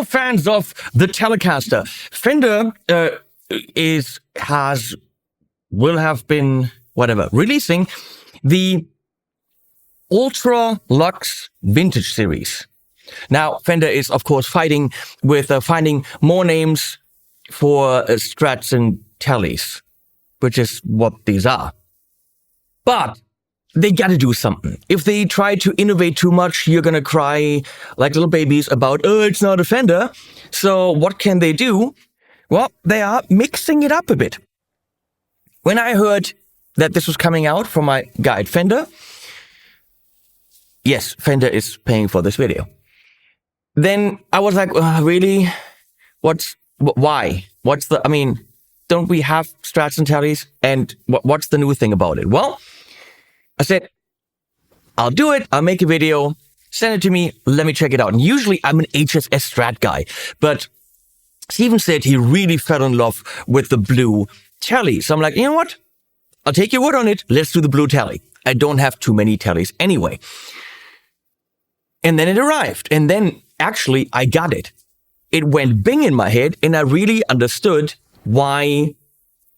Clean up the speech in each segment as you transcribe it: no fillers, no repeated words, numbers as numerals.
Hello, fans of the Telecaster. Fender will have been releasing the Ultra Luxe Vintage Series. Now, Fender is of course fighting with finding more names for Strats and Tellies, which is what these are. But they gotta do something. If they try to innovate too much, you're gonna cry like little babies about, oh, it's not a Fender. So what can they do? Well, they are mixing it up a bit. When I heard that this was coming out from my guy at Fender, yes, Fender is paying for this video. Then I was like, really? Why? Don't we have Strats and Tellies? And what's the new thing about it? Well, I said, I'll do it. I'll make a video. Send it to me. Let me check it out. And usually I'm an HSS Strat guy. But Steven said he really fell in love with the blue Telly. So I'm like, you know what? I'll take your word on it. Let's do the blue Telly. I don't have too many Tellys anyway. And then it arrived. And then actually I got it. It went bing in my head and I really understood why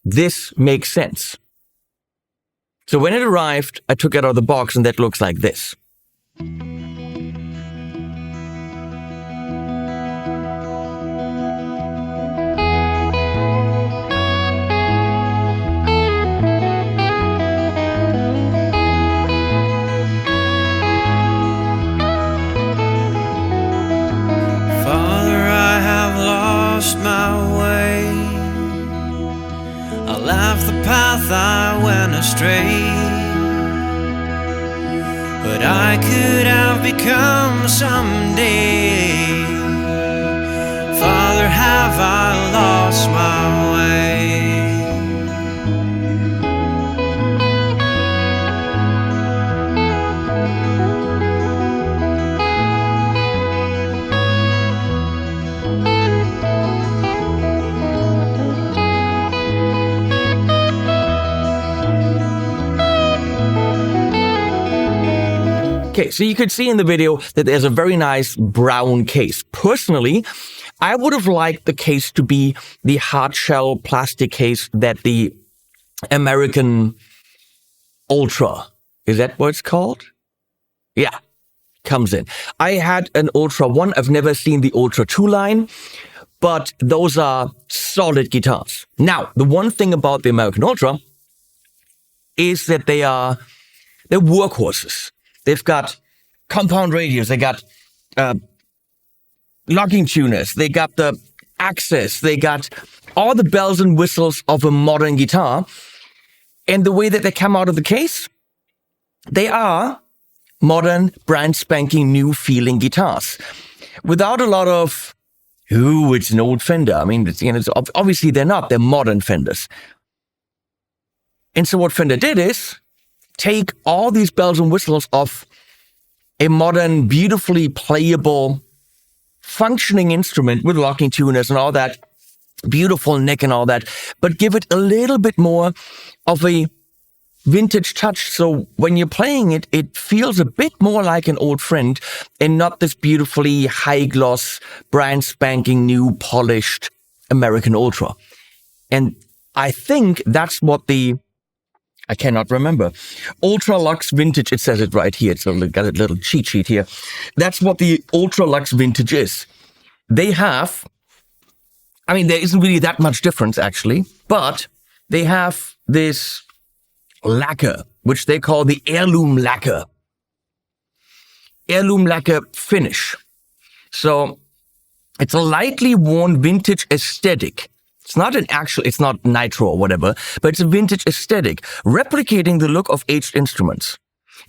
this makes sense. So when it arrived, I took it out of the box and that looks like this. Father, I have lost my way. I left the path I went astray, but I could have become someday. Father, have I lost my way? Okay, so you could see in the video that there's a very nice brown case. Personally, I would have liked the case to be the hard shell plastic case that the American Ultra, is that what it's called? Yeah, comes in. I had an Ultra 1. I've never seen the Ultra 2 line, but those are solid guitars. Now, the one thing about the American Ultra is that they're workhorses. They've got compound radios, they got locking tuners, they got the access, they got all the bells and whistles of a modern guitar. And the way that they come out of the case, they are modern, brand spanking new feeling guitars. Without a lot of, ooh, it's an old Fender. I mean, obviously they're not, they're modern Fenders. And so what Fender did is take all these bells and whistles of a modern, beautifully playable, functioning instrument with locking tuners and all that, beautiful neck and all that, but give it a little bit more of a vintage touch. So when you're playing it, it feels a bit more like an old friend and not this beautifully high gloss, brand spanking new polished American Ultra. And I think that's what I cannot remember. Ultra Luxe Vintage, it says it right here. It's got a little cheat sheet here. That's what the Ultra Luxe Vintage is. They have, there isn't really that much difference actually, but they have this lacquer, which they call the heirloom lacquer. Heirloom lacquer finish. So it's a lightly worn vintage aesthetic. It's not nitro or whatever, but it's a vintage aesthetic, replicating the look of aged instruments.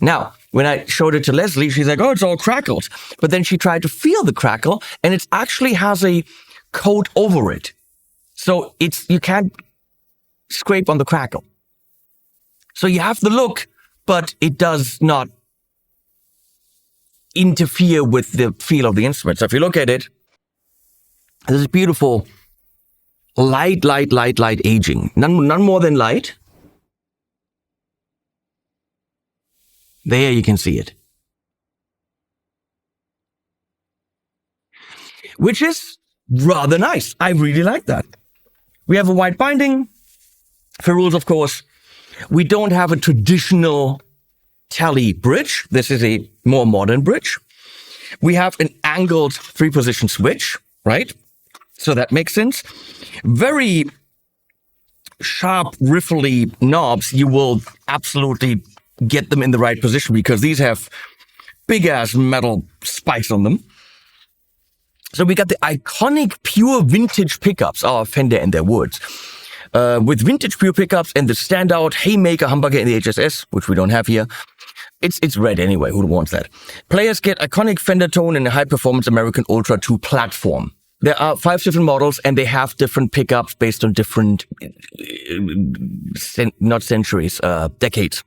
Now, when I showed it to Leslie, she's like, oh, it's all crackled. But then she tried to feel the crackle, and it actually has a coat over it. So you can't scrape on the crackle. So you have the look, but it does not interfere with the feel of the instrument. So if you look at it, this is beautiful. Light aging. None more than light. There you can see it. which is rather nice. I really like that. We have a white binding. Ferrules, of course. We don't have a traditional tele bridge. This is a more modern bridge. We have an angled 3-position switch, right? So that makes sense. Very sharp, riffly knobs. You will absolutely get them in the right position because these have big-ass metal spikes on them. So we got the iconic pure vintage pickups, our Fender and their woods. With vintage pure pickups and the standout Haymaker humbucker in the HSS, which we don't have here. It's red anyway, who wants that? Players get iconic Fender tone and a high-performance American Ultra 2 platform. There are 5 different models and they have different pickups based on different, not centuries, decades.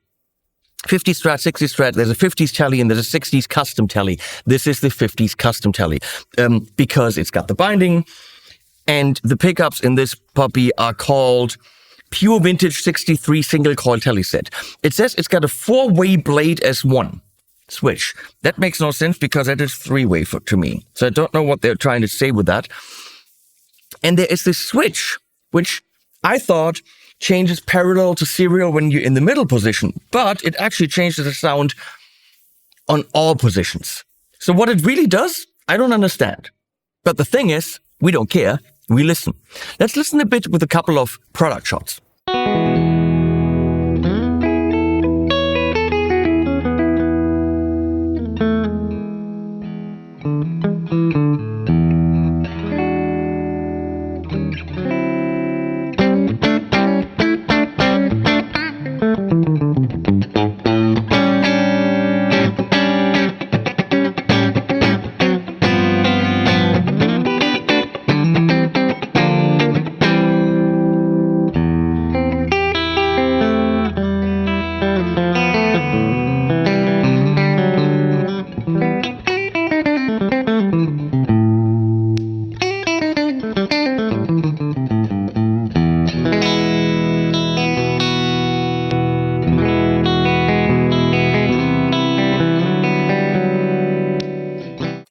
50s Strat, 60s Strat, there's a 50s Tele and there's a 60s custom Tele. This is the 50s custom Tele because it's got the binding and the pickups in this puppy are called Pure Vintage 63 Single Coil Tele Set. It says it's got a 4-way blade S1 switch. That makes no sense because that is 3-way to me. So I don't know what they're trying to say with that. And there is this switch, which I thought changes parallel to serial when you're in the middle position, but it actually changes the sound on all positions. So what it really does, I don't understand. But the thing is, we don't care. We listen. Let's listen a bit with a couple of product shots.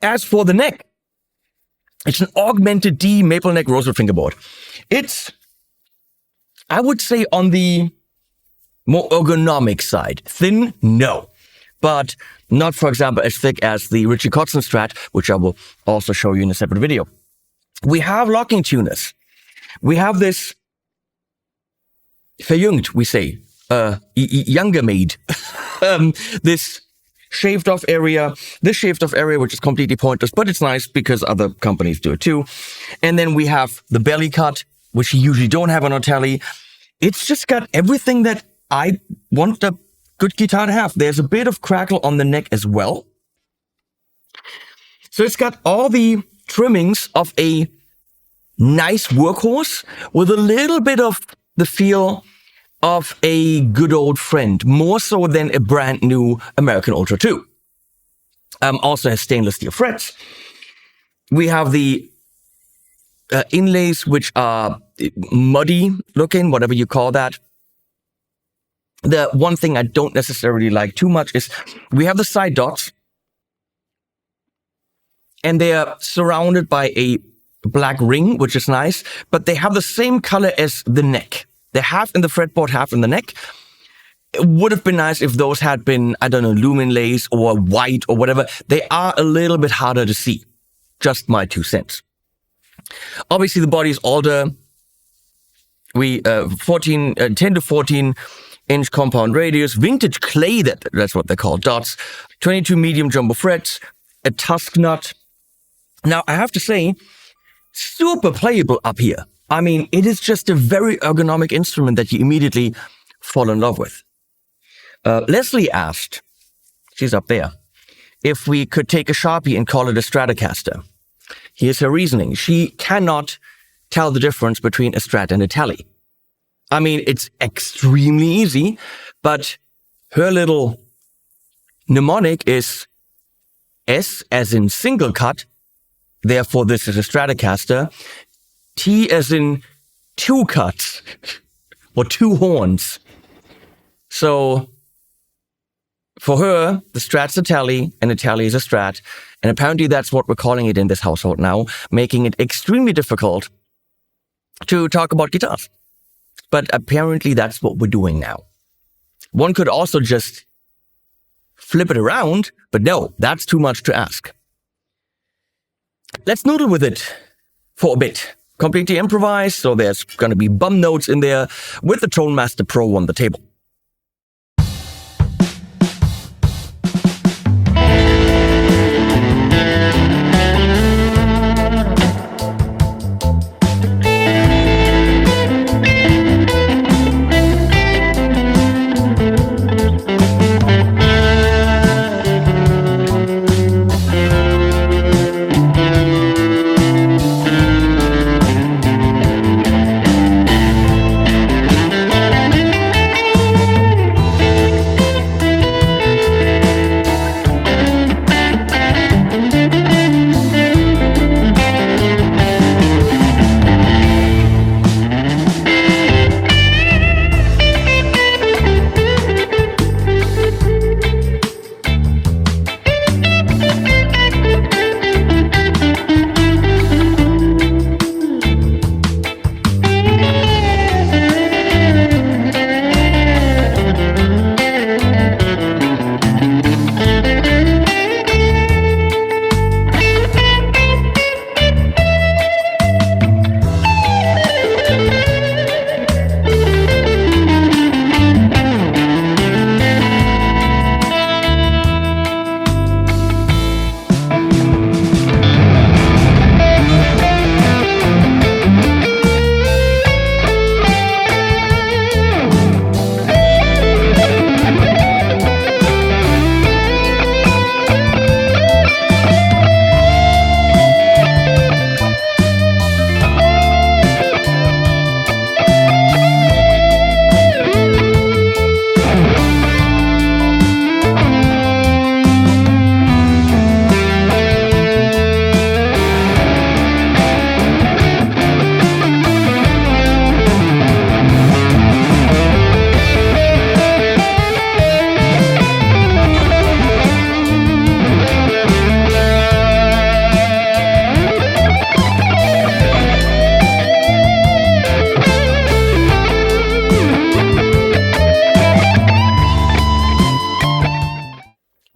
As for the neck, it's an augmented D maple neck rosewood fingerboard. It's, I would say, on the more ergonomic side. Thin, no. But not, for example, as thick as the Richie Kotzen Strat, which I will also show you in a separate video. We have locking tuners. We have this verjüngt, we say, younger made. This shaved off area, which is completely pointless, but it's nice because other companies do it too. And then we have the belly cut, which you usually don't have on a Tele. It's just got everything that I want a good guitar to have. There's a bit of crackle on the neck as well. So it's got all the trimmings of a nice workhorse with a little bit of the feel of a good old friend, more so than a brand new American Ultra 2. Also has stainless steel frets. We have the inlays, which are muddy looking, whatever you call that. The one thing I don't necessarily like too much is we have the side dots, and they are surrounded by a black ring, which is nice, but they have the same color as the neck. They're half in the fretboard, half in the neck. It would have been nice if those had been, I don't know, lumen lace or white or whatever. They are a little bit harder to see. Just my 2 cents. Obviously, the body is older. We 10 to 14 inch compound radius, vintage clay, that's what they're called, dots, 22 medium jumbo frets, a tusk nut. Now, I have to say, super playable up here. I mean, it is just a very ergonomic instrument that you immediately fall in love with. Leslie asked, she's up there, if we could take a Sharpie and call it a Stratocaster. Here's her reasoning. She cannot tell the difference between a Strat and a Tele. I mean, it's extremely easy, but her little mnemonic is S as in single cut, therefore this is a Stratocaster. T as in 2 cuts, or 2 horns. So, for her, the Strat's a Tele, and a Tele is a Strat. And apparently that's what we're calling it in this household now, making it extremely difficult to talk about guitars. But apparently that's what we're doing now. One could also just flip it around, but no, that's too much to ask. Let's noodle with it for a bit. Completely improvised, so there's going to be bum notes in there with the Tone Master Pro on the table.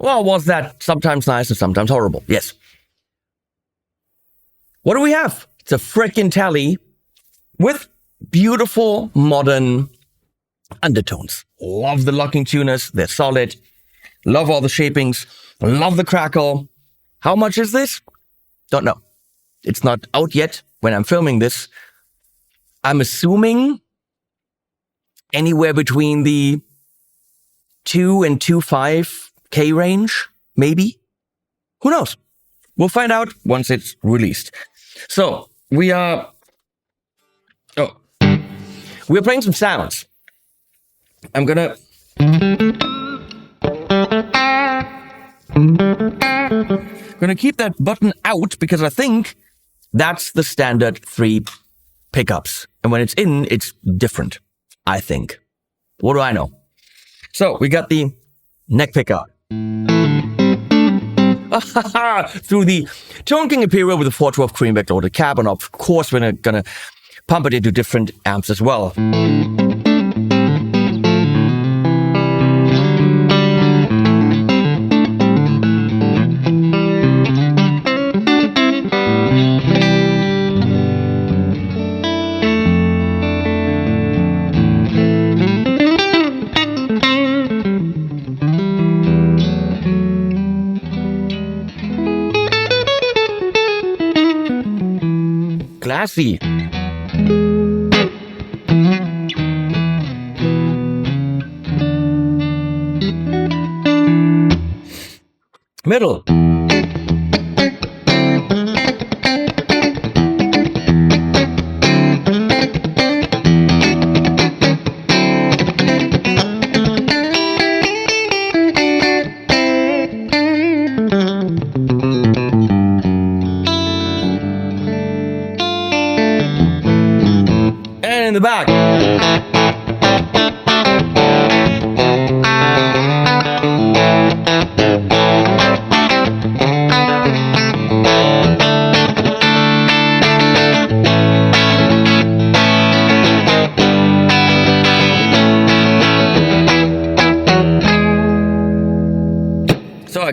Well, was that sometimes nice and sometimes horrible? Yes. What do we have? It's a frickin' tally with beautiful modern undertones. Love the locking tuners. They're solid. Love all the shapings. Love the crackle. How much is this? Don't know. It's not out yet when I'm filming this. I'm assuming anywhere between the 2 and 2.5K range, maybe. Who knows? We'll find out once it's released. So we're playing some sounds. I'm gonna keep that button out because I think that's the standard 3 pickups. And when it's in, it's different, I think. What do I know? So we got the neck pickup. Through the Tone King Imperial with the 412 Greenback loaded cab, and of course we're gonna pump it into different amps as well. Classy. Middle. And in the back.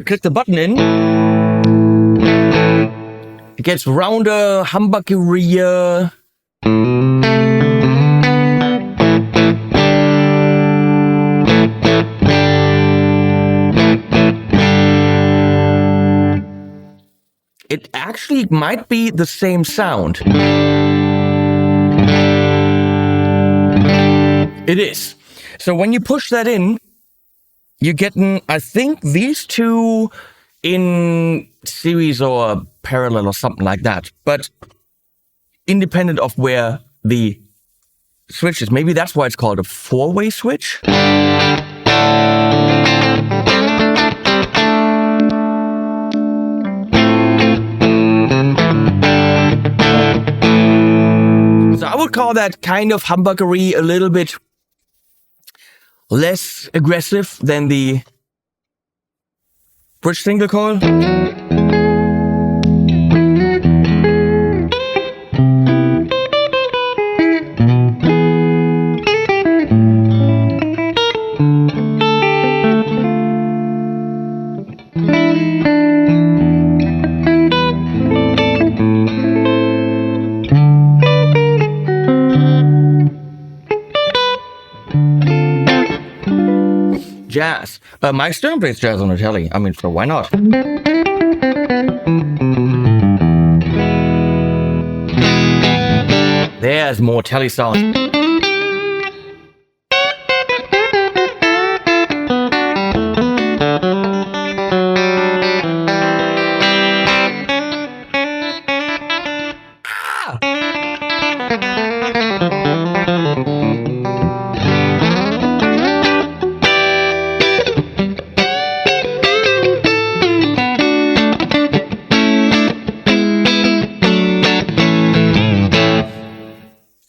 click the button in, it gets rounder, humbuckerier. It actually might be the same sound. It is. So when you push that in, you're getting, I think, these two in series or parallel or something like that. But independent of where the switch is. Maybe that's why it's called a four-way switch. So I would call that kind of humbuckery, a little bit less aggressive than the bridge single coil. Jazz. Mike Stern plays jazz on the telly. I mean, so why not? There's more telly sound.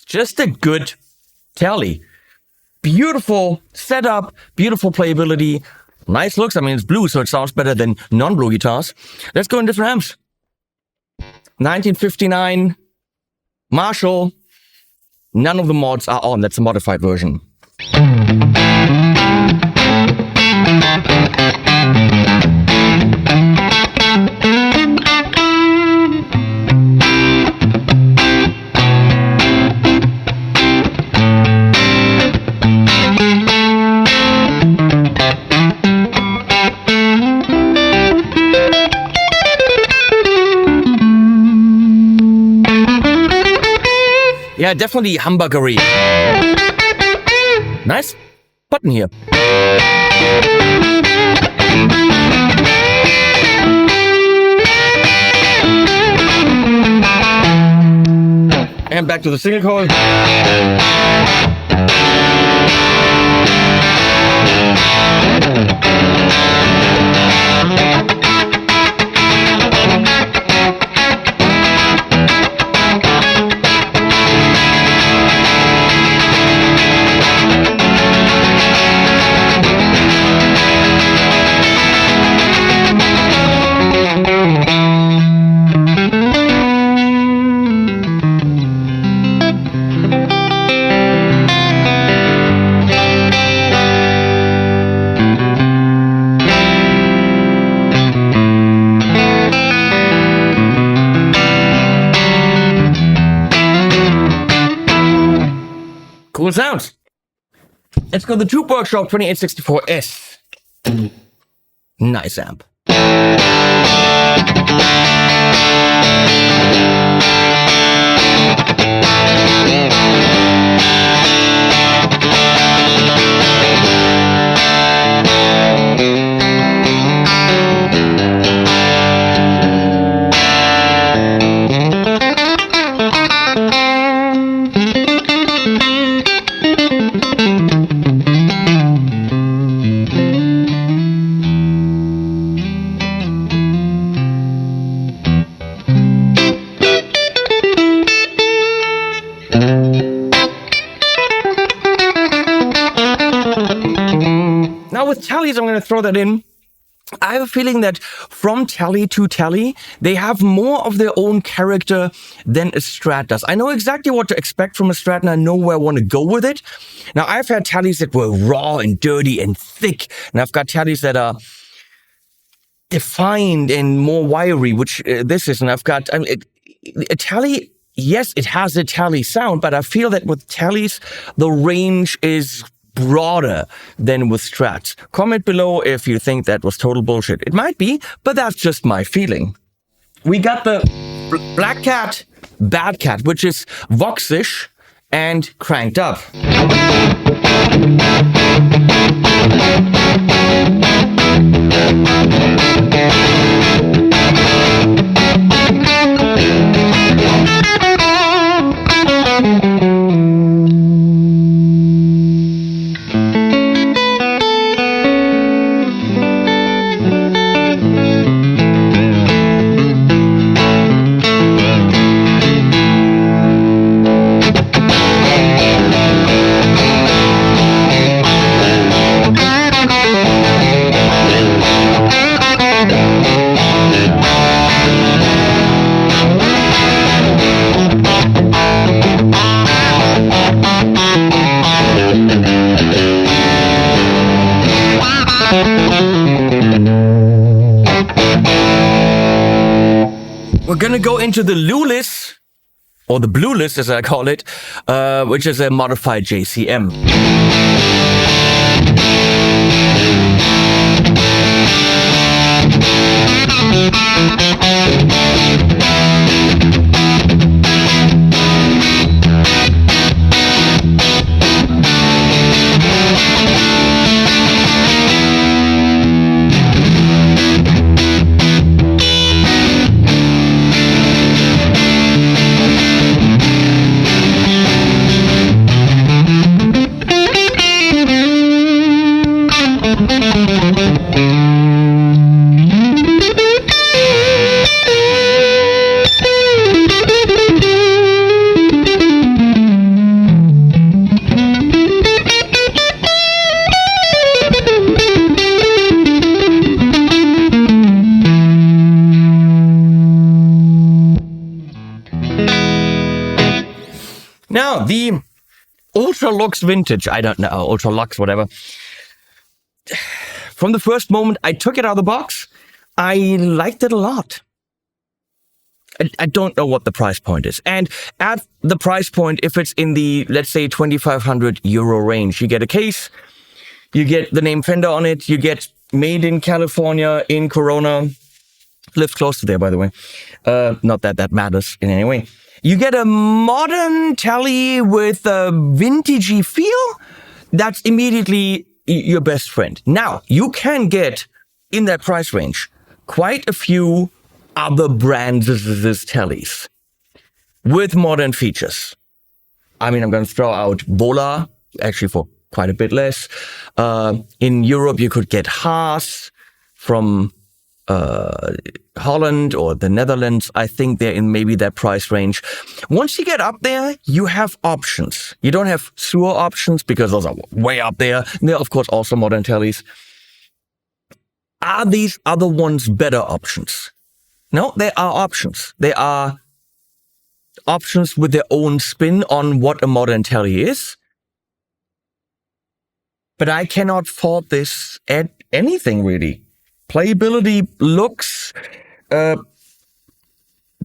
Just a good telly. Beautiful setup, beautiful playability, nice looks. I mean, it's blue, so it sounds better than non-blue guitars. Let's go in different amps. 1959, Marshall. None of the mods are on. That's a modified version. Yeah, definitely humbuckery. Nice button here. And back to the single coil. Cool sounds. Let's go to the Tube Workshop 2864S. Nice amp. Now with tellies, I'm going to throw that in. I have a feeling that from telly to telly, they have more of their own character than a Strat does. I know exactly what to expect from a Strat, and I know where I want to go with it. Now, I've had tellies that were raw and dirty and thick, and I've got tellies that are defined and more wiry, which this is. And I've got a tele. Yes, it has a tele sound, but I feel that with teles, the range is broader than with Strats. Comment below if you think that was total bullshit. It might be, but that's just my feeling. We got the Black Cat, Bad Cat, which is Voxish and cranked up. We're gonna go into the Luxe, or the Blueless as I call it, which is a modified JCM. Now, the Ultra Luxe Vintage, I don't know, Ultra Luxe, whatever. From the first moment I took it out of the box, I liked it a lot. I don't know what the price point is. And at the price point, if it's in the, let's say, 2,500 euro range, you get a case, you get the name Fender on it, you get made in California, in Corona, lives close to there, by the way. Not that that matters in any way. You get a modern tele with a vintagey feel. That's immediately your best friend. Now, you can get, in that price range, quite a few other brands' teles with modern features. I mean, I'm going to throw out Vola, actually for quite a bit less. In Europe, you could get Haas from Holland or the Netherlands. I think they're in maybe that price range. Once you get up there, you have options. You don't have sewer options because those are way up there. And they're, of course, also modern teles. Are these other ones better options? No, there are options. There are options with their own spin on what a modern tele is. But I cannot fault this at anything, really. Playability, looks,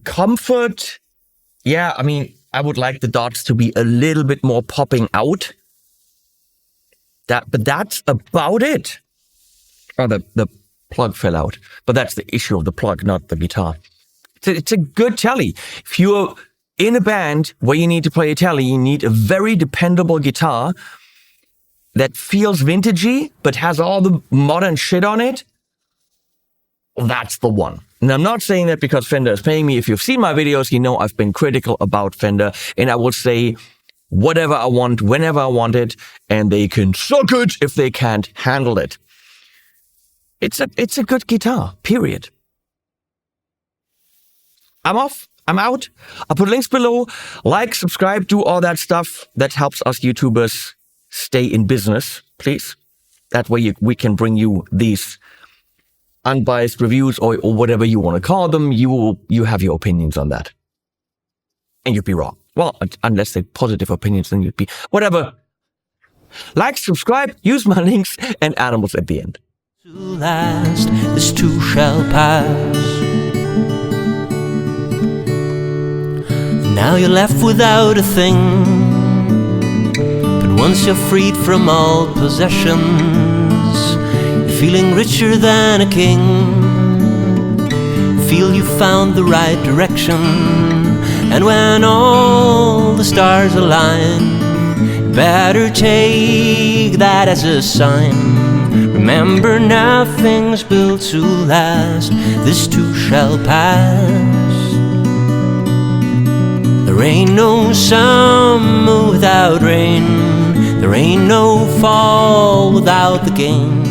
comfort. Yeah, I mean, I would like the dots to be a little bit more popping out. But that's about it. Oh, the plug fell out. But that's the issue of the plug, not the guitar. It's a good tele. If you're in a band where you need to play a tele, you need a very dependable guitar that feels vintagey, but has all the modern shit on it. That's the one. And I'm not saying that because Fender is paying me. If you've seen my videos, you know I've been critical about Fender, and I will say whatever I want, whenever I want it, and they can suck it if they can't handle it. It's a good guitar, period. I'm off. I'm out. I'll put links below. Like, subscribe, do all that stuff that helps us YouTubers stay in business, please. That way we can bring you these unbiased reviews or whatever you want to call them. You have your opinions on that. And you'd be wrong. Well, unless they're positive opinions, then you'd be whatever. Like, subscribe, use my links, and animals at the end. To last, this too shall pass. Now you're left without a thing, but once you're freed from all possessions, you're feeling richer than a king. Feel you found the right direction, and when all the stars align, better take that as a sign. Remember, nothing's built to last, this too shall pass. There ain't no summer without rain, there ain't no fall without the gain.